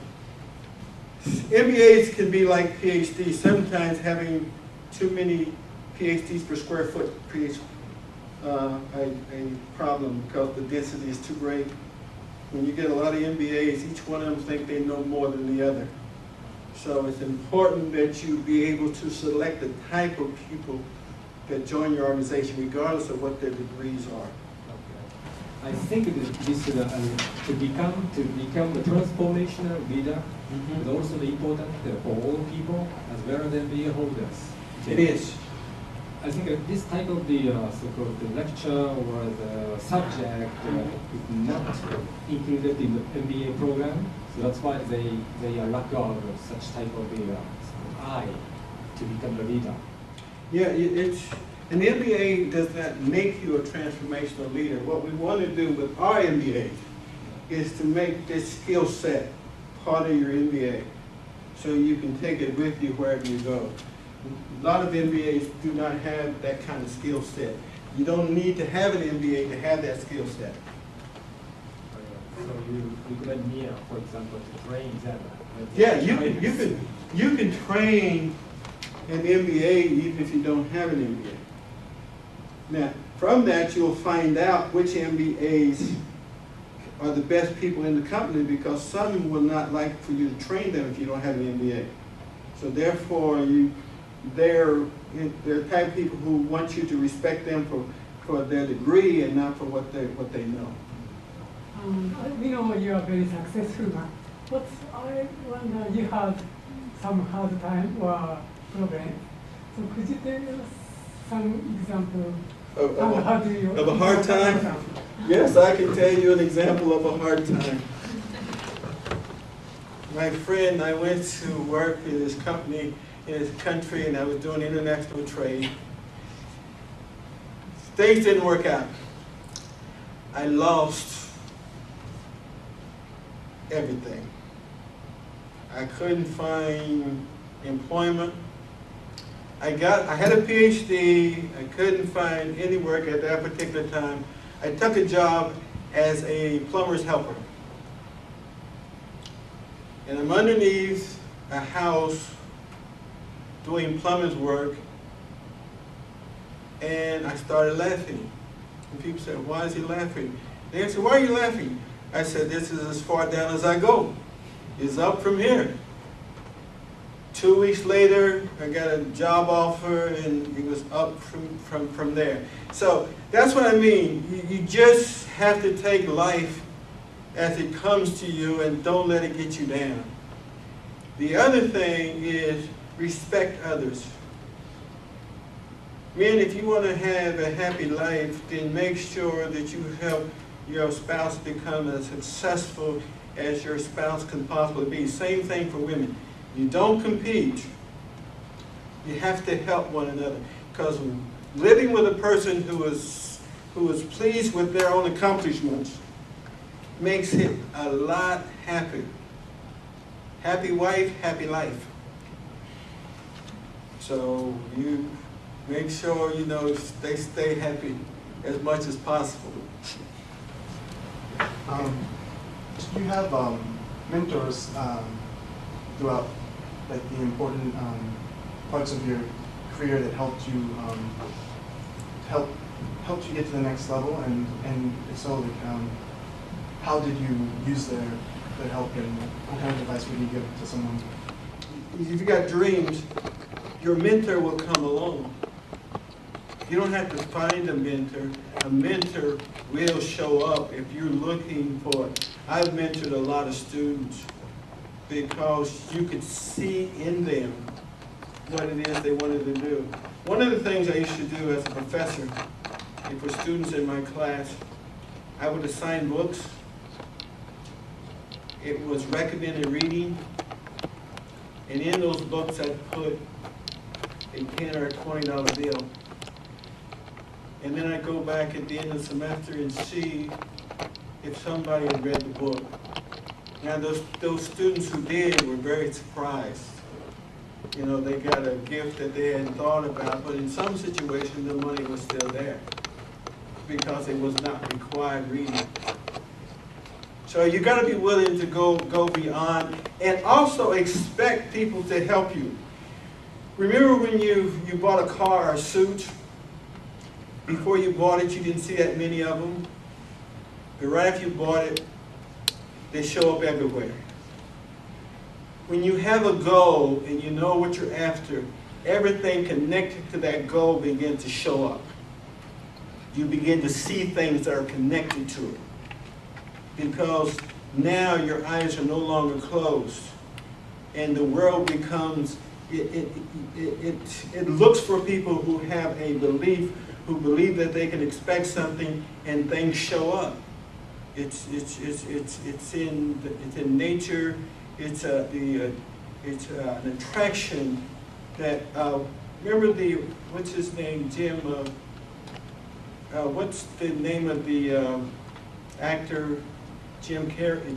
MBAs can be like PhDs. Sometimes having too many PhDs per square foot creates a problem because the density is too great. When you get a lot of MBAs, each one of them think they know more than the other. So it's important that you be able to select the type of people that join your organization, regardless of what their degrees are. I think that this to become a transformational leader is also important for all people as well as MBA holders. It is. I think that this type of the so-called the lecture or the subject is not included in the MBA program, so that's why they are lack of such type of the eye to become a leader. Yeah, an MBA does not make you a transformational leader. What we want to do with our MBA is to make this skill set part of your MBA so you can take it with you wherever you go. A lot of MBAs do not have that kind of skill set. You don't need to have an MBA to have that skill set. So you recommend me, for example, to train them? Yeah, you can train an MBA even if you don't have an MBA. Now, from that you'll find out which MBAs are the best people in the company, because some will not like for you to train them if you don't have an MBA. So therefore, they're the type of people who want you to respect them for their degree and not for what they know. We know you are very successful, but I wonder you had some hard time or problem. So could you tell us some example Of a hard time? Yes, I can tell you an example of a hard time. My friend, I went to work in his company, in his country, and I was doing international trade. Things didn't work out. I lost everything. I couldn't find employment. I had a PhD. I couldn't find any work at that particular time. I took a job as a plumber's helper. And I'm underneath a house doing plumber's work, and I started laughing. And people said, "Why is he laughing?" They said, "Why are you laughing?" I said, "This is as far down as I go. It's up from here." 2 weeks later, I got a job offer, and it was up from there. So that's what I mean. You just have to take life as it comes to you and don't let it get you down. The other thing is respect others. Men, if you want to have a happy life, then make sure that you help your spouse become as successful as your spouse can possibly be. Same thing for women. You don't compete. You have to help one another. Because living with a person who is pleased with their own accomplishments makes it a lot happier. Happy wife, happy life. So you make sure, they stay happy as much as possible. Do you have mentors throughout the important parts of your career that helped you get to the next level, and if so, how did you use their help, and what kind of advice would you give to someone? If you've got dreams, your mentor will come along. You don't have to find a mentor. A mentor will show up if you're looking for it. I've mentored a lot of students because you could see in them what it is they wanted to do. One of the things I used to do as a professor, and for students in my class, I would assign books. It was recommended reading, and in those books I'd put a $10 or a $20 bill. And then I'd go back at the end of the semester and see if somebody had read the book. Now those students who did were very surprised. They got a gift that they hadn't thought about, but in some situations the money was still there because it was not required reading. So you got to be willing to go beyond, and also expect people to help you. Remember when you bought a car or a suit? Before you bought it, you didn't see that many of them. But right after you bought it, they show up everywhere. When you have a goal and you know what you're after, everything connected to that goal begins to show up. You begin to see things that are connected to it. Because now your eyes are no longer closed. And the world becomes, it looks for people who have a belief, who believe that they can expect something, and things show up. It's in nature. It's an attraction that. Remember what's his name, Jim? What's the name of the actor? Jim Carrey.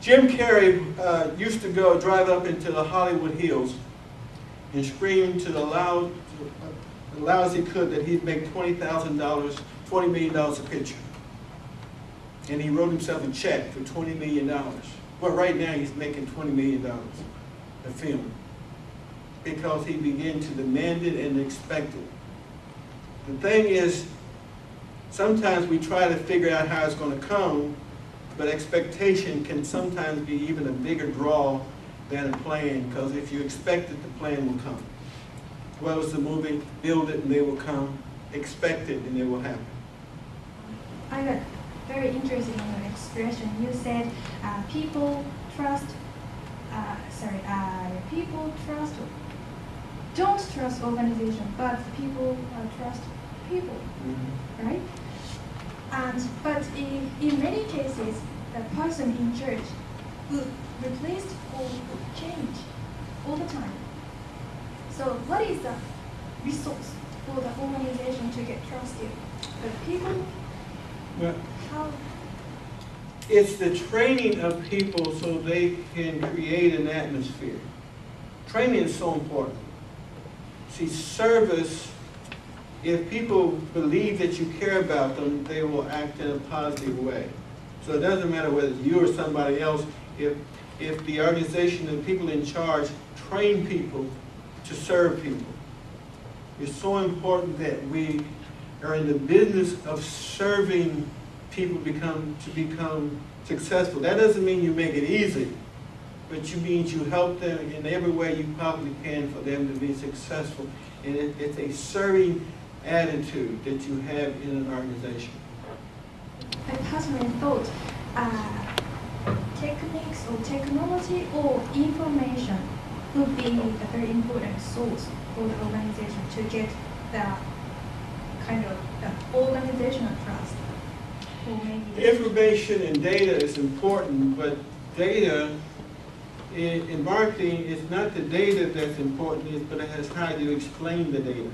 Jim Carrey used to drive up into the Hollywood Hills and scream to the loud as he could that he'd make $20 million a picture. And he wrote himself a check for $20 million. Well, right now he's making $20 million a film because he began to demand it and expect it. The thing is, sometimes we try to figure out how it's going to come, but expectation can sometimes be even a bigger draw than a plan, because if you expect it, the plan will come. What was the movie? Build it and they will come. Expect it and it will happen. I got very interested in your expression. You said people don't trust organization, but people trust people, right? But in many cases, the person in charge would replace or would change all the time. So what is the resource for the organization to get trusted? The people, Well, how? it's the training of people so they can create an atmosphere. Training is so important. See, service, if people believe that you care about them, they will act in a positive way. So it doesn't matter whether it's you or somebody else, if the organization and people in charge train people to serve people. It's so important that we are in the business of serving people to become successful. That doesn't mean you make it easy, but it means you help them in every way you possibly can for them to be successful. And it's a serving attitude that you have in an organization. I personally thought techniques or technology or information would be a very important source for the organization to get the kind of the organizational trust. Or maybe Information and data is important, but data in marketing is not the data that's important, but it has how you explain the data.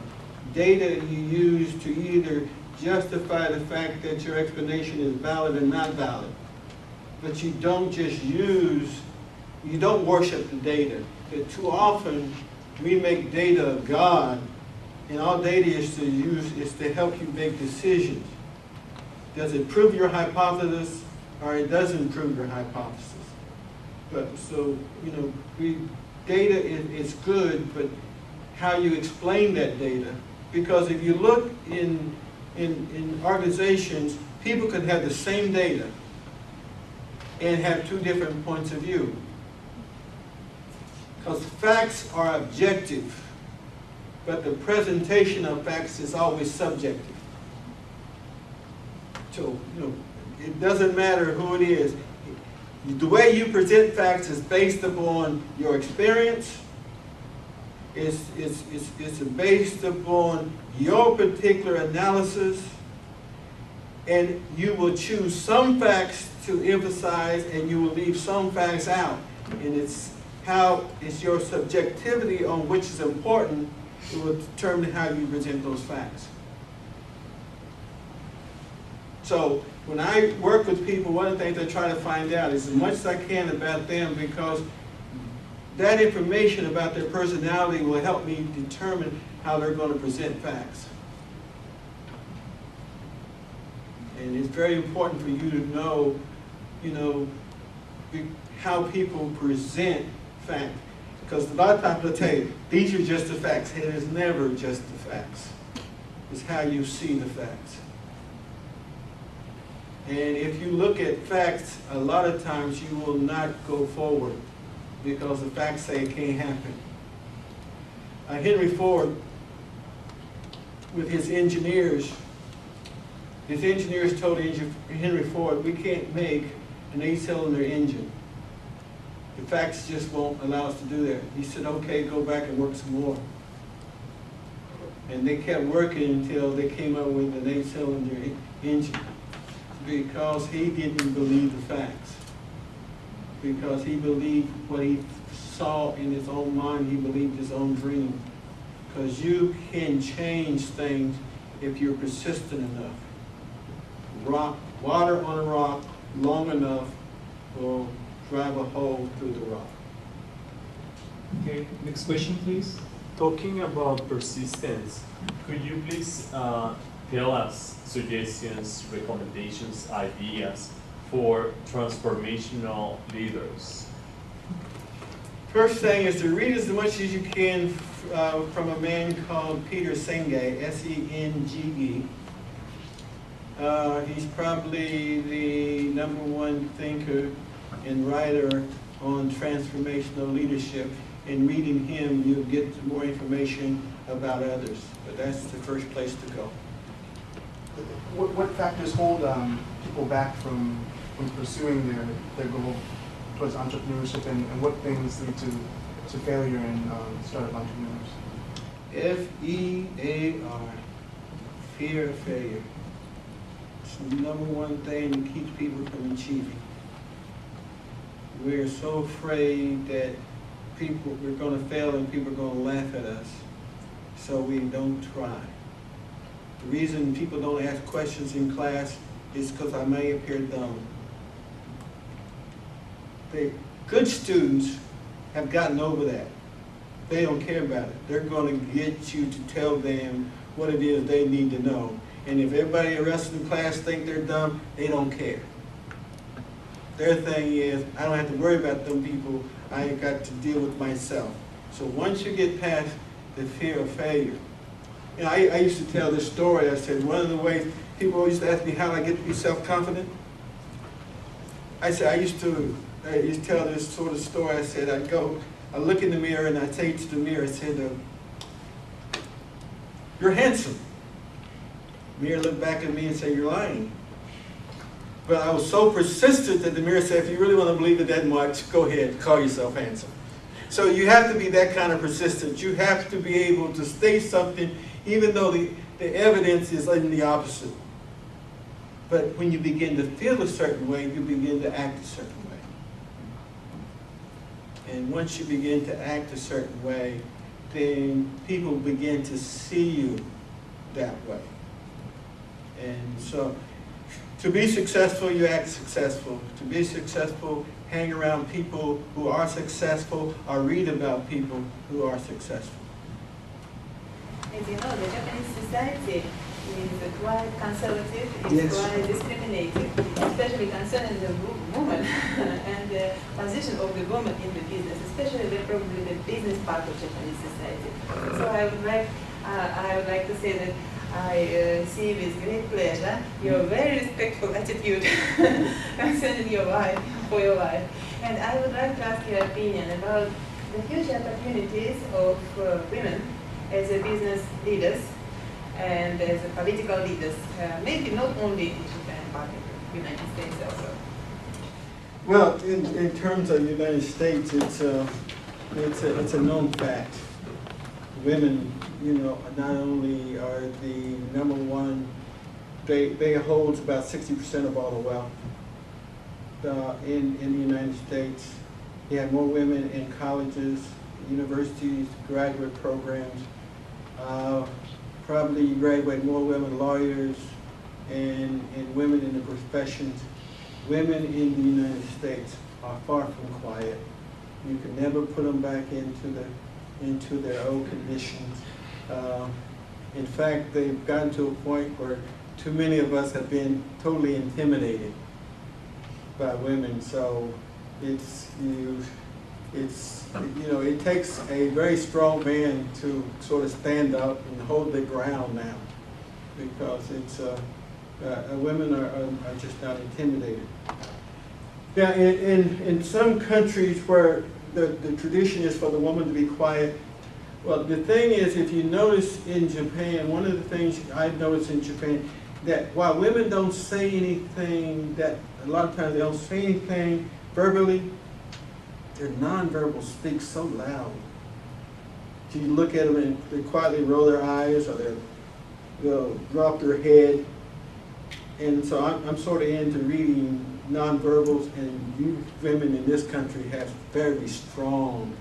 Data you use to either justify the fact that your explanation is valid or not valid. But you don't just you don't worship the data. But too often we make data a god, and all data is to help you make decisions. Does it prove your hypothesis, or it doesn't prove your hypothesis? But so, data is good, but how you explain that data. Because if you look in organizations, people can have the same data and have two different points of view. Because facts are objective, but the presentation of facts is always subjective. So, it doesn't matter who it is. The way you present facts is based upon your experience. It's based upon your particular analysis. And you will choose some facts to emphasize and you will leave some facts out. And it's your subjectivity on which is important that will determine how you present those facts. So when I work with people, one of the things I try to find out is as much as I can about them, because that information about their personality will help me determine how they're going to present facts. And it's very important for you to know, how people present facts. Because a lot of times they'll tell you, these are just the facts. It is never just the facts. It's how you see the facts. And if you look at facts, a lot of times you will not go forward because the facts say it can't happen. Henry Ford, with his engineers told Henry Ford, we can't make an 8-cylinder engine. The facts just won't allow us to do that. He said, okay, go back and work some more. And they kept working until they came up with an 8-cylinder engine, because he didn't believe the facts. Because he believed what he saw in his own mind, he believed his own dream. Because you can change things if you're persistent enough. Water on a rock long enough will drive a hole through the rock. Okay, next question, please. Talking about persistence, could you please tell us suggestions, recommendations, ideas for transformational leaders? First thing is to read as much as you can from a man called Peter Senge, S-E-N-G-E. He's probably the #1 thinker and writer on transformational leadership. In reading him, you'll get more information about others. But that's the first place to go. What factors hold people back from pursuing their goal towards entrepreneurship, and what things lead to failure in startup entrepreneurs? F-E-A-R, fear of failure. It's the #1 thing that keeps people from achieving. We're so afraid that we're going to fail and people are going to laugh at us, so we don't try. The reason people don't ask questions in class is because I may appear dumb. The good students have gotten over that. They don't care about it. They're going to get you to tell them what it is they need to know. And if everybody the rest of the class think they're dumb, they don't care. Their thing is, I don't have to worry about them people. I got to deal with myself. So once you get past the fear of failure, you know, I used to tell this story. I said, one of the ways people always ask me how I get to be self-confident. I said, I used to tell this sort of story. I said, I look in the mirror and I say to the mirror, I said, you're handsome. The mirror looked back at me and said, you're lying. But I was so persistent that the mirror said, if you really want to believe it that much, go ahead, call yourself handsome. So you have to be that kind of persistent. You have to be able to state something even though the evidence is in the opposite. But when you begin to feel a certain way, you begin to act a certain way. And once you begin to act a certain way, then people begin to see you that way. And so, to be successful, you act successful. To be successful, hang around people who are successful or read about people who are successful. As you know, the Japanese society is quite conservative, it's Yes. quite discriminating, especially concerning the woman and the position of the woman in the business, especially probably the business part of Japanese society. So I would like to say that I see with great pleasure your very respectful attitude concerning your life, for your life. And I would like to ask your opinion about the future opportunities of women as a business leaders and as a political leaders, maybe not only in Japan, but in the United States also. Well, in terms of the United States, it's a known fact. Women, you know, not only are the #1, they hold about 60% of all the wealth in the United States. You have more women in colleges, universities, graduate programs. Probably you graduate more women lawyers and women in the professions. Women in the United States are far from quiet. You can never put them back into their old conditions. In fact, they've gotten to a point where too many of us have been totally intimidated by women. So it takes a very strong man to sort of stand up and hold their ground now, because women are just not intimidated. Now, in some countries where the tradition is for the woman to be quiet, well, the thing is, if you notice in Japan, one of the things I've noticed in Japan, that while women don't say anything, that a lot of times they don't say anything verbally, their nonverbal speaks so loud. You look at them and they quietly roll their eyes, or they'll drop their head. And so I'm sort of into reading nonverbals, and you women in this country have very strong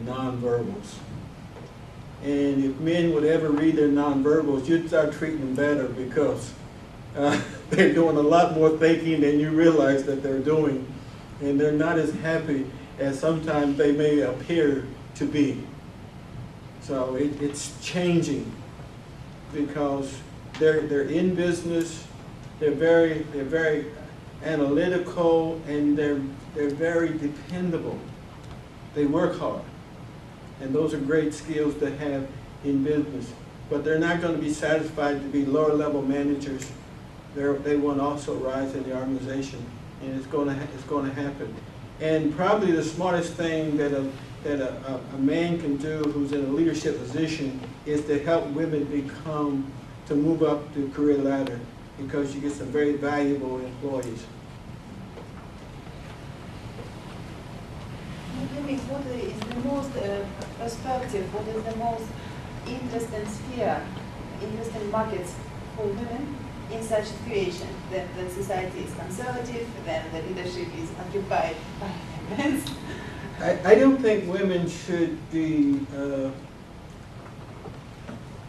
nonverbals. And if men would ever read their nonverbals, you'd start treating them better, because they're doing a lot more thinking than you realize that they're doing. And they're not as happy as sometimes they may appear to be. So it's changing, because they're in business, they're very analytical, and they're very dependable. They work hard, and those are great skills to have in business. But they're not going to be satisfied to be lower level managers they want to also rise in the organization, and it's going to happen. And probably the smartest thing that a man can do who's in a leadership position is to help women to move up the career ladder, because you get some very valuable employees. What is the most perspective, what is the most interesting sphere, interesting markets for women in such situation, that the society is conservative, then the leadership is occupied by men? I don't think women should be,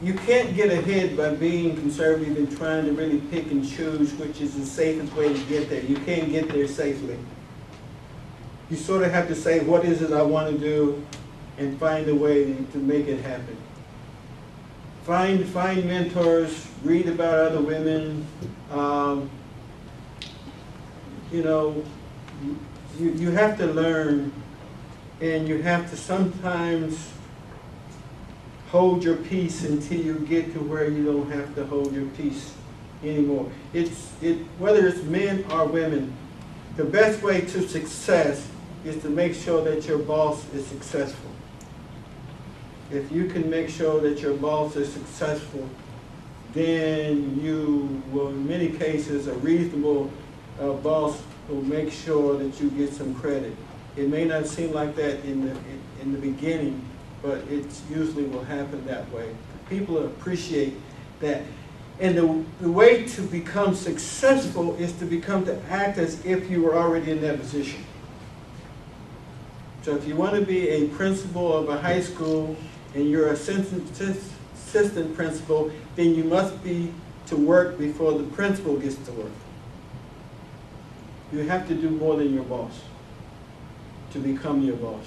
you can't get ahead by being conservative and trying to really pick and choose which is the safest way to get there. You can't get there safely. You sort of have to say, what is it I want to do, and find a way to make it happen. Find mentors, read about other women. You know, you have to learn, and you have to sometimes hold your peace until you get to where you don't have to hold your peace anymore. Whether it's men or women, the best way to success is to make sure that your boss is successful. If you can make sure that your boss is successful, then you will, in many cases, a reasonable boss will make sure that you get some credit. It may not seem like that in the beginning, but it usually will happen that way. People appreciate that. And the way to become successful is to act as if you were already in that position. So if you want to be a principal of a high school and you're an assistant principal, then you must be to work before the principal gets to work. You have to do more than your boss to become your boss.